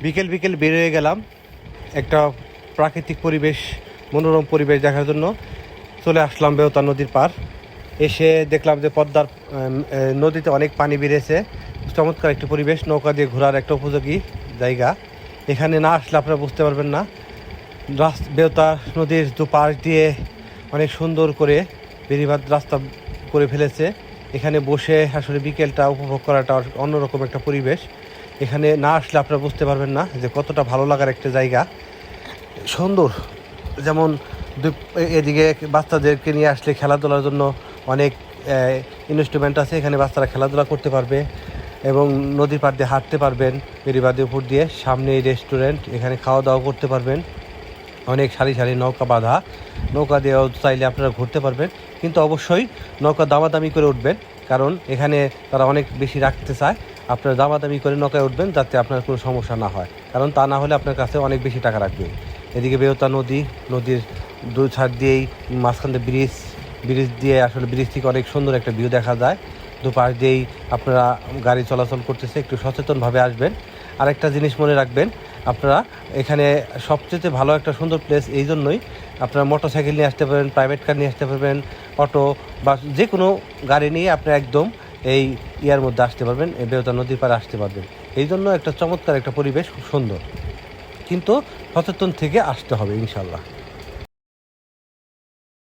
বিকেল বিকেল বের হয়ে গেলাম একটা প্রাকৃতিক পরিবেশ, মনোরম পরিবেশ দেখার জন্য। চলে আসলাম বেওতা নদীর পার। এসে দেখলাম যে পদ্মার নদীতে অনেক পানি বেড়েছে। চমৎকার একটি পরিবেশ, নৌকা দিয়ে ঘোরার একটা উপযোগী জায়গা। এখানে না আসলে আপনারা বুঝতে পারবেন না। বেওতা নদীর দুপাশ দিয়ে অনেক সুন্দর করে বেড়িবাঁধ রাস্তা করে ফেলেছে। এখানে বসে আসলে বিকেলটা উপভোগ করাটা অন্যরকম একটা পরিবেশ। এখানে না আসলে আপনারা বুঝতে পারবেন না যে কতটা ভালো লাগার একটা জায়গা, সুন্দর। যেমন এদিকে বাচ্চাদেরকে নিয়ে আসলে খেলাধুলার জন্য অনেক ইনস্ট্রুমেন্ট আছে, এখানে বাচ্চারা খেলাধুলা করতে পারবে এবং নদীর পাড় দিয়ে হাঁটতে পারবেন। বেড়িবাঁধের উপর দিয়ে সামনেই রেস্টুরেন্ট, এখানে খাওয়া দাওয়া করতে পারবেন। অনেক সারি সারি নৌকা বাঁধা, নৌকা দিয়েও চাইলে আপনারা ঘুরতে পারবেন, কিন্তু অবশ্যই নৌকা দামাদামি করে উঠবেন, কারণ এখানে তারা অনেক বেশি রাখতে চায়। আপনারা দামাদামি করে নৌকায় উঠবেন যাতে আপনার কোনো সমস্যা না হয়, কারণ তা না হলে আপনার কাছে অনেক বেশি টাকা রাখবে। এদিকে বেওতা নদী, নদীর দুই সাইড দিয়েই মাঝখান দিয়ে ব্রিজ দিয়ে আসলে ব্রিজ থেকে অনেক সুন্দর একটা ভিউ দেখা যায়। দুপাশ দিয়েই আপনারা গাড়ি চলাচল করতেছে, একটু সচেতনভাবে আসবেন। আরেকটা জিনিস মনে রাখবেন, আপনারা এখানে সবচেয়ে ভালো একটা সুন্দর প্লেস এই জন্যই, আপনারা মোটরসাইকেল নিয়ে আসতে পারবেন, প্রাইভেট কার নিয়ে আসতে পারবেন, অটো বা যে কোনো গাড়ি নিয়ে আপনি একদম এই ইয়ার মধ্যে আসতে পারবেন, এই বেওতা নদীর পাড়ে আসতে পারবেন। এই জন্য একটা চমৎকার একটা পরিবেশ, খুব সুন্দর, কিন্তু সচেতন থেকে আসতে হবে ইনশাল্লাহ।